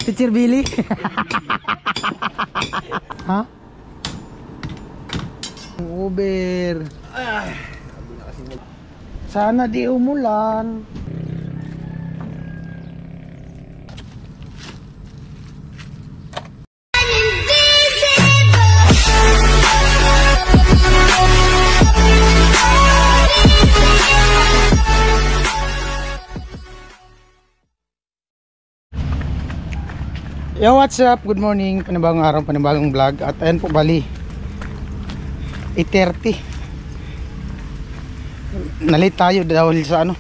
Teacher Billy. Ha? Uber. Sana di umulan. Yo, what's up? Good morning. Panibagong araw, panibagong vlog. At ayan po, bali 8:30. Nalit tayo dahil sa ano,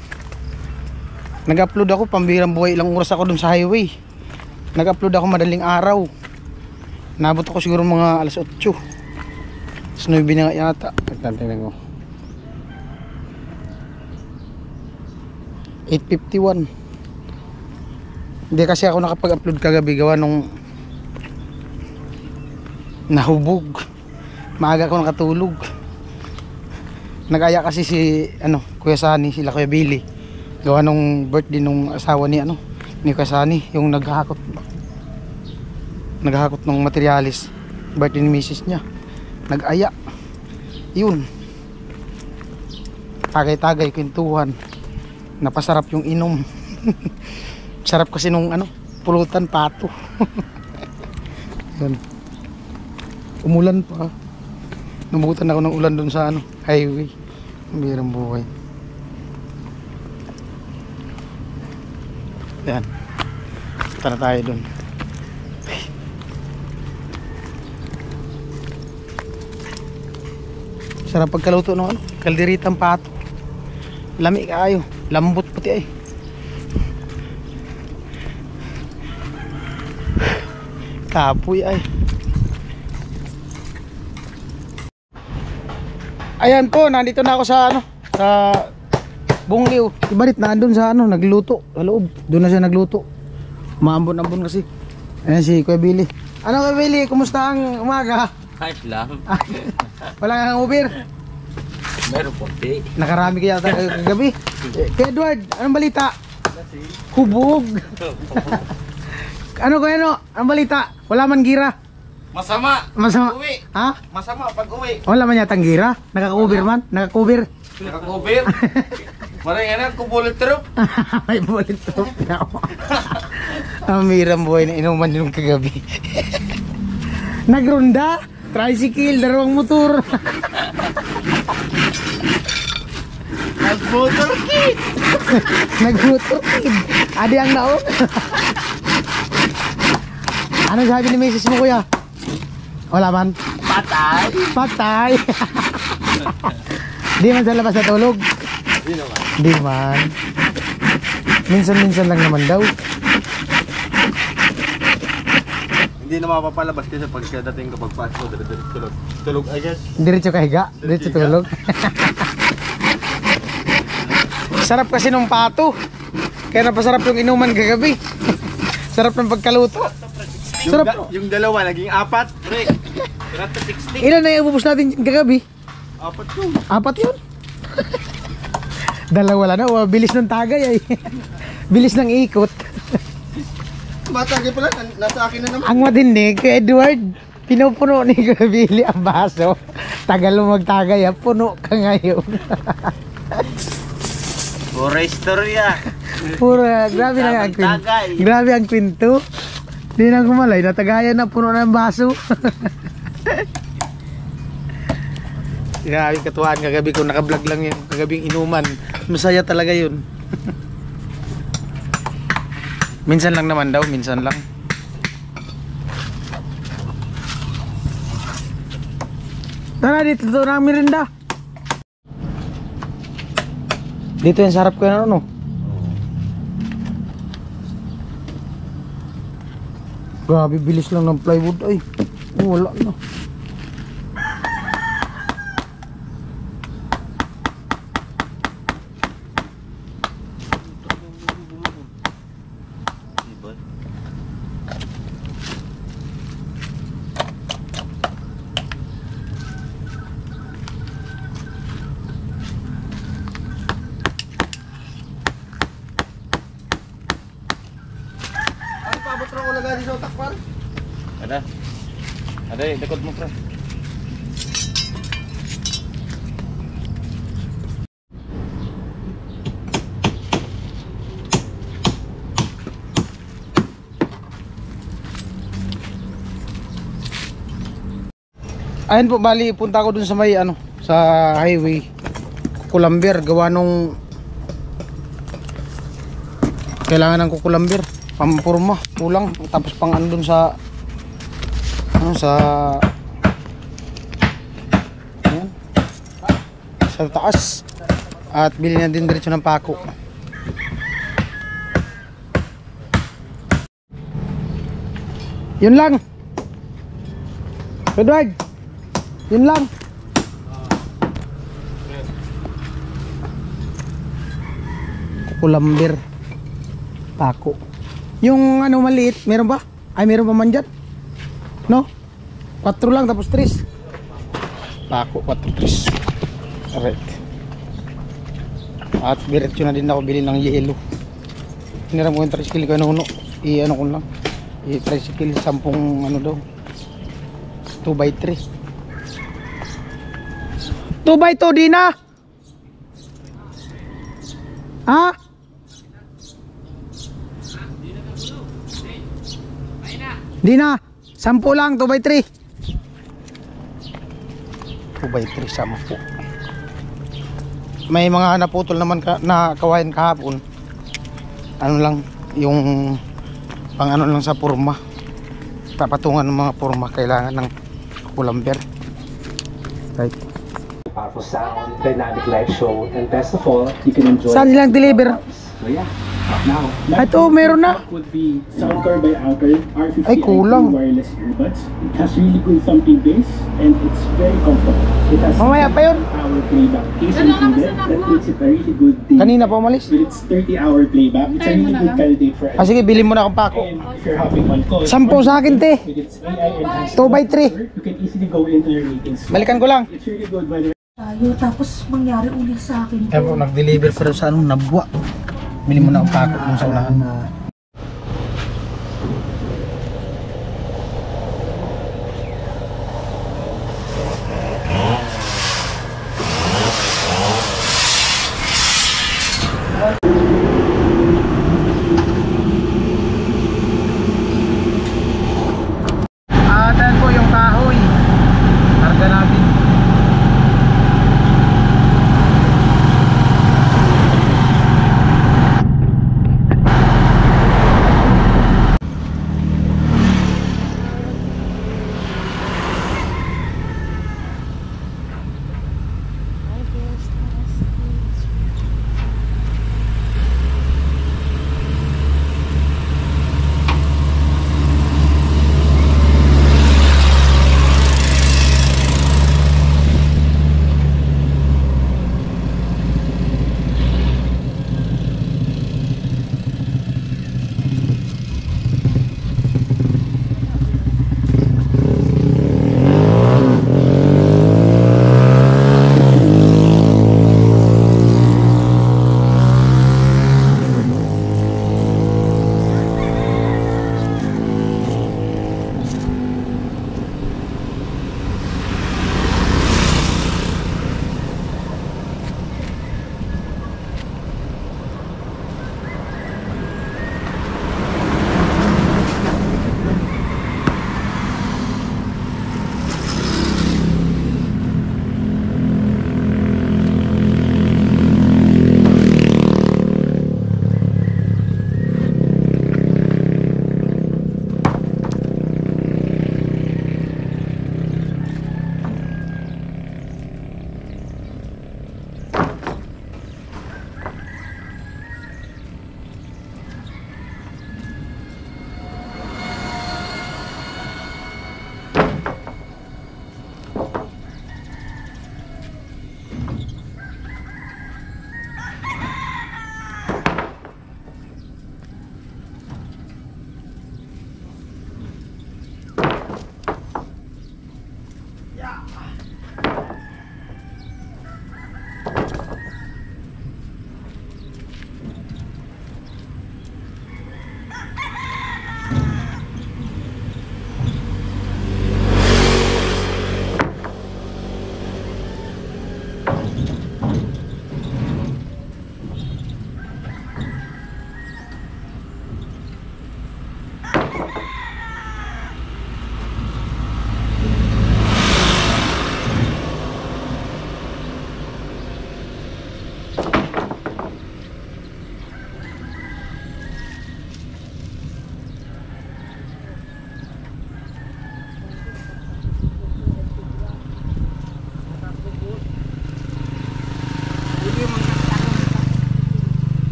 nag-upload ako, pambirang buhay, ilang oras ako dun sa highway. Nag-upload ako madaling araw. Nabot ako siguro mga alas 8. Alas 9 na nga yata. Tignan ko, 8:51. Hindi kasi ako nakapag-upload kagabi, gawa nung nahubog. Maaga ako nakatulog. Nag-aya kasi si Kuya Sani, sila Kuya Billy. Gawa nung birthday nung asawa ni Kuya Sani, yung naghahakot ng materialis. Birthday ni misis niya. Nag-aya. Yun. Tagay-tagay, kwentuhan. Napasarap yung inom. Sarap kasi nung pulutan, pato. Yan. Umulan pa. Nabutan ako ng ulan dun sa highway. Birang buhay. Yan. Punta na tayo dun. Sarap pagkaluto ng kalderitang pato. Lami kaayo. Lambot puti ay. Kapoy ay. Ayan po, nandito na ako sa sa Bungliw. Ibalit na andun sa nagluto sa loob. Doon na siya nagluto. Maambon-ambon kasi. Ayan si Kuya Billy. Kuya Billy, kumusta ang umaga? Ayos lang. Wala kang Uber? Meron po, di. Nakarami kaya kagabi. Kuya Edward, anong balita? Hubog. Kuya ang balita? Wala man gira. Masama. Masama. Uwi. Ha? Masama pag uwi. Wala man yatang gira. Nakaka-Uber man. Nakaka-Uber. Nakakubir. Maray kubulit trup. May bullet trup na ako. Ang mirang buhay na inuman yung kagabi. Nagrunda. Tricycle. Dalawang motor. Nag-motor kid. Nag-motor kid. Adi ang naon. Ano sabi ni misis mo, kuya? Wala man? Patay. Patay. Di man sa labas natulog? Di naman. Di man. Minsan-minsan lang naman daw. Hindi na mapapalabas kasi pagkadating kapag pasok, tulog. Tulog, I guess. Diretso kahiga? Diretso tulog? Sarap kasi nung pato. Kaya napasarap yung inuman kagabi. Sarap ng pagkaluto. Sarap. Yung dalawa naging 4. Rick. 60. Ilan na yung ububos natin kagabi? 4 yun. 4 yun? Dalawa lang na. Bilis ng tagay ay. Bilis ng ikot. Matagay pala, nasa akin na naman. Ang matindi kay Edward, pinupuno ni Kuya Billy ang baso. Tagal mo magtagay, puno ka ngayon. Pura istorya. Pura, grabe na ang kwento. Grabe ang kwento. Di na kumalay, natagayan na puno ng baso. Grabe katuwaan kagabi kung naka-vlog lang yung kagabing inuman. Masaya talaga yun. Minsan lang naman daw, minsan lang. Tara dito, ito na ang merinda. Dito yung sarap ko na Grabe, bilis lang ng plywood ay. Wala na. Abot rin ko lagay sa utak par. Ada. Ada, dekod mo pre. Ayun po, bali punta ako dun sa may ano, sa highway kukulamber, gawa nung kailangan ng kukulamber, pampurma, kulang, tapos pang ano dun sa ano, sa ayan, sa taas, at bili na din diretso ng pako. Yun lang Edward, yun lang. Kukulamber, pako. Yung ano maliit, meron ba? Ay, meron pa man dyan? No? 4 lang tapos 3. Pako, 4, 3. Alright. At diretso na din ako bili ng yelo. Hiniram ko yung tricycle ko, ano, i-ano ko lang, i-tricycle 10 ano daw, 2x3. 2x2 di na. Ha? Di na. 10 lang, 2x3. 2x3, 10. May mga naputol naman na kawayan kahapon. Ano lang, yung pang ano lang sa purma. Papatungan ng mga purma, kailangan ng kulamber. Right. Powerful sound, dynamic live show, and best of all, you can enjoy. Saan nilang deliver? So yeah, now. Ito, meron na. Would be Soundcore by Anker R50 Ay, kulang. wireless earbuds. It has really good thumping bass and it's very comfortable. It has Mamaya pa yun. 30-hour playback case included. That makes it a really good thing. Kanina pa umalis. With its 30-hour playback, it's a really good candidate for Ah, sige, bilhin mo na akong pako. And if you're having one call, 10 sa akin, te. with its AI enhanced 2x3. you can easily go into your meetings. Balikan ko lang. It's really good by the way. Tayo, tapos mangyari ulit sa akin. Kaya po, nag-deliver pa rin sa ano, Nabwa. Bili mo na ang pako dun sa unahan. Dahil po yung kahoy, karga natin.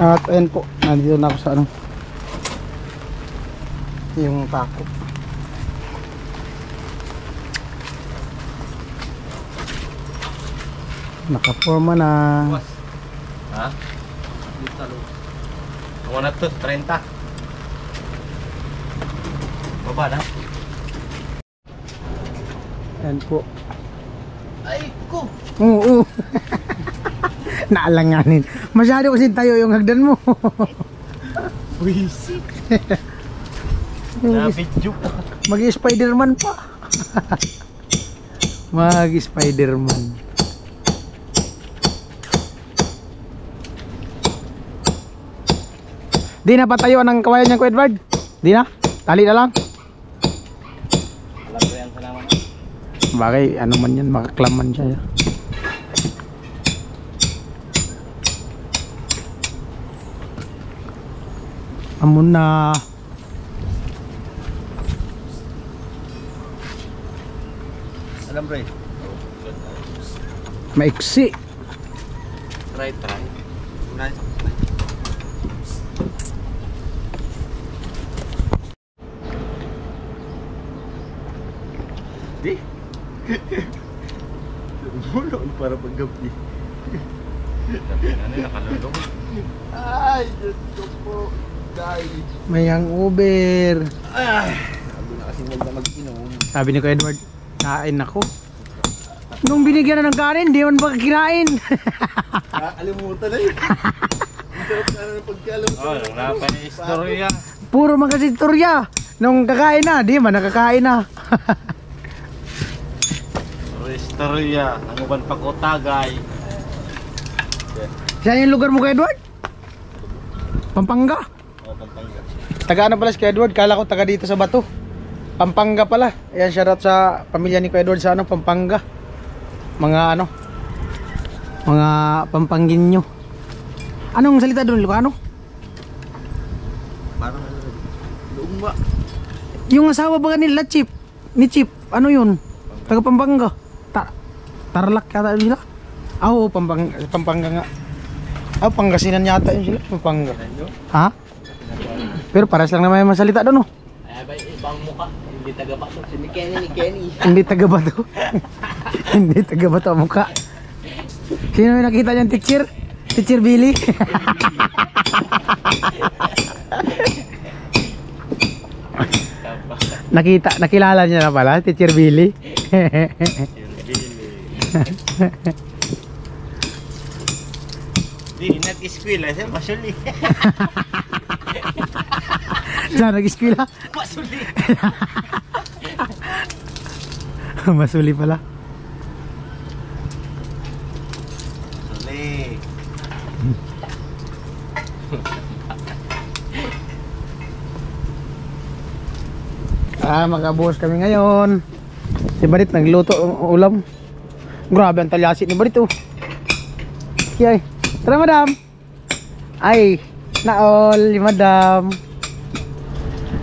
At ayun po, nandito na ako sa ano, yung tako. Nakaporma na. Ha? Ako na to, 30. Baba na. Ayan po. Ay ko! Oo. Naalanganin. Masyado kasi tayo yung hagdan mo. Buisit. Nabidyo. Mag-Spiderman pa. Mag-Spiderman. Di na patayo ng kawayan niyan ko, Edward? Di na? Tali na lang? Alam ko yan, salamat. Bagay, ano man yan, makaklaman siya. Amon na. Alam bro. Maiksi. Try. Nice. Di. Bulon para paggabi. Ano, nakalulong. Ay, Diyos ko po. Dahil. May hangover. Ay. Sabi na kasi huwag na mag-inom. Sabi ni ko, Edward, kain ako. Nung binigyan na ng kanin, di man ba kinain? Nakakalimutan na yun. Ang sarap na ng pagkalimutan. Oh, wala pa na istorya. Puro mga sitorya. Nung kakain na, di man nakakain na. Istorya. Ang uban pag-utagay. Saan yung lugar mo kay Edward? Pampanga. Oh, Pampanga. Taga ano pala si Kuya Edward? Kala ko taga dito sa Bato. Pampanga pala. Ayan, shoutout sa pamilya ni Kuya Edward sa ano, Pampanga. Mga ano, mga Pampanginyo. Anong salita doon, Ilocano? Parang luma. Yung asawa ba nila, Chip? Ni Chip, ano yun? Taga Pampanga. Tarlac yata yun sila? Oo, Pampanga nga. Pangasinan yata yun sila, Pampanga. Ha? Pero paras lang naman yung masalita doon, no? Ay, ba, ibang muka. Hindi taga-bato. Si Kenny. Hindi taga Bato. Hindi taga Bato ang mukha. Sino yung nakita niyan, teacher? Teacher Billy? Nakilala niya na pala, Teacher Billy. Di, nag-eskwela siya, masuli. Saan nag-eskwela? Masuli. Masuli pala. Masuli. Makabuhos kami ngayon. Si Barit nagluto ng ulam. Grabe ang talyasin ni Barit, oh. Kiyay. Tara, madam. Ay, naol, madam.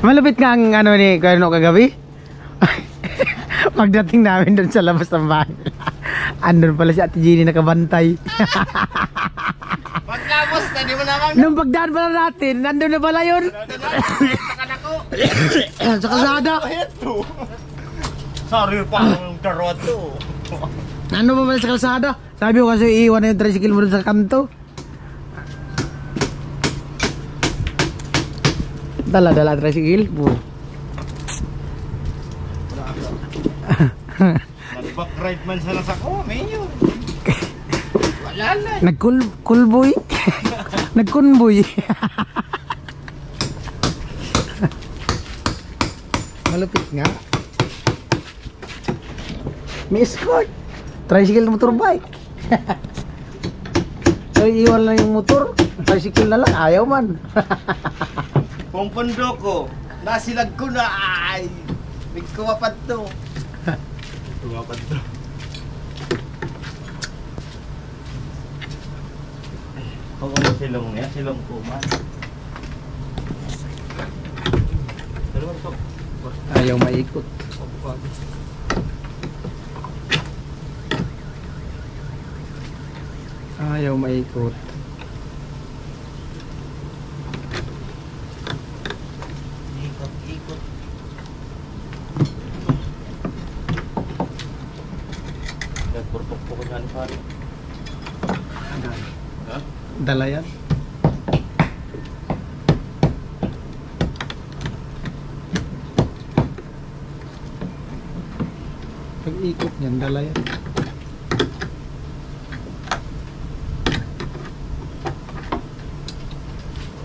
Malupit nga ang ano ni Kuya kagabi. Pagdating namin doon sa labas ng bahay. Andun pala si Ate Jeannie nakabantay. Pagkabos, tadi mo naman. Nung pagdaan pala natin, nandun na pala yun. Sa kalsada. Sorry pa ang taroto. Ano ba pala sa kalsada? Sabi ko kasi iiwan na yung tricycle mo doon sa kanto. Dala tricycle. Nag-back ride man sana sa mayor. Wala na. Nagkulboy. Nagkunboy. Malupit nga. May escort. Tricycle na motorbike. So iwan lang yung motor. Tricycle na lang. Ayaw man. Pumpundo ko. Nasilag ko na. Ay. May kumapad to. Tumapad to. Kung ano silong niya, silong ko man. Ayaw maikot. Ayaw maikot. ko nga ni pare. Ha? Dala yan. Pag ikot niyan, dala yan.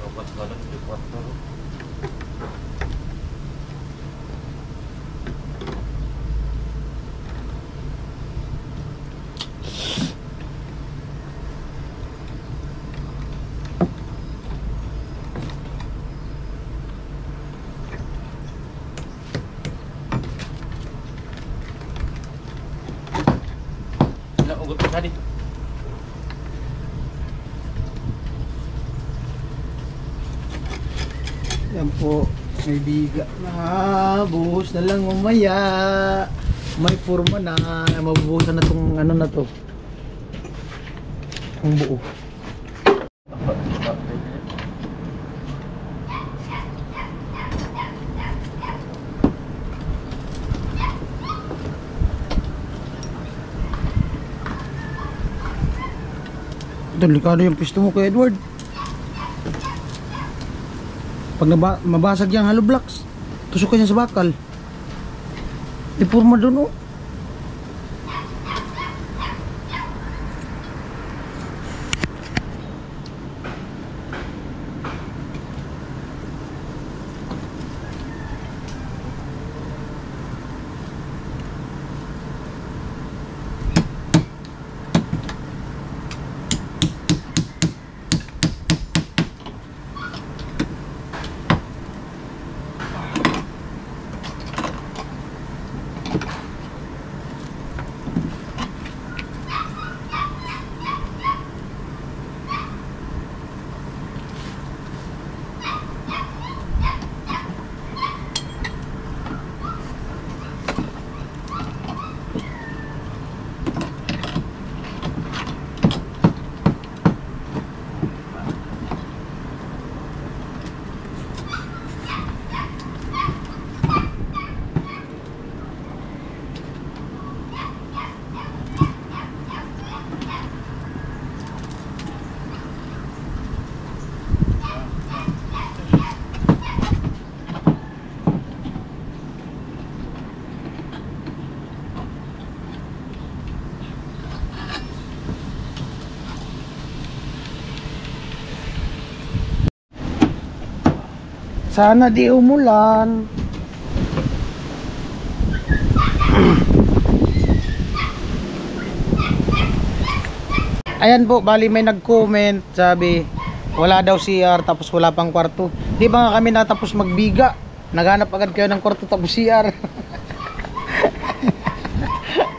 Robot ka lang, di kwarto. Ugot ka tadi. Yan po, may biga na, buhos na lang umaya. May forma na, mabubuhusan na tong ano na to. Ang buo. Delikado yung pisto mo kay Edward. Pag mabasag yung hollow blocks, tusok ka niya sa bakal. Ipurma doon, oh. Sana di umulan. Ayan po, bali may nag-comment, sabi wala daw CR tapos wala pang kwarto. Di ba nga kami natapos magbiga? Naghanap agad kayo ng kwarto tapos CR.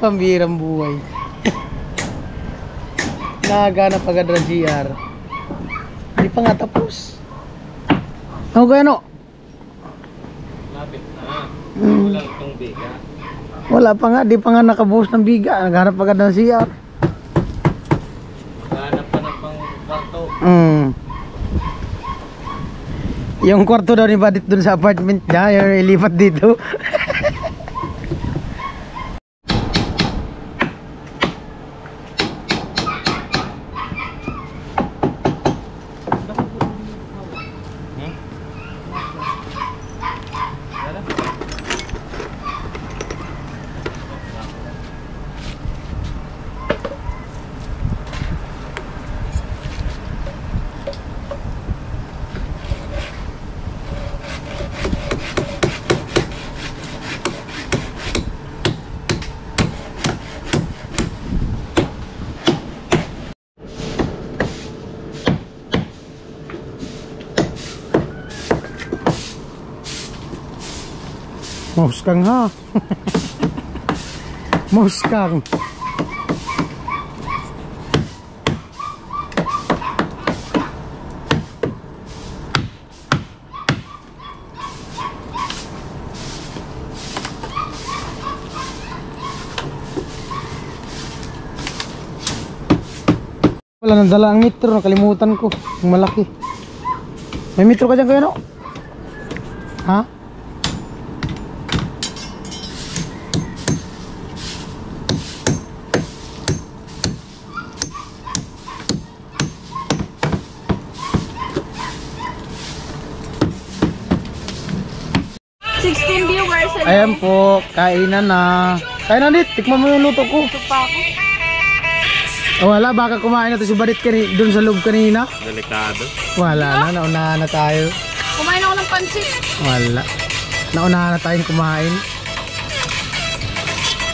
Pambirang buhay. Naghanap agad ng CR. Di pa nga tapos. Ano kaya no? Lapit na. Kulang itong biga. Wala pa nga, di pa nga nakabuhos ng biga. Naghanap agad ng CR. Hanap pa ng pang kwarto. Yung kwarto daw ni Badit dun sa apartment niya, yung ilipat dito. Muskang ha. Muskang. Wala nang dala ang metro, nakalimutan ko. Ang malaki. May metro ka dyan kayo, no? Ha? Ayan po, kainan na. Kainan dit, tikman mo yung luto ko. Ito pa ako. Oh, wala, baka kumain na to si Barit dun sa loob kanina. Delikado. Wala na, naunahan na tayo. Kumain ako ng pansit. Wala. Naunahan na tayong kumain.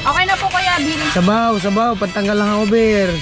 Okay na po kuya, bilhin. Sabaw, pantanggal lang ang over.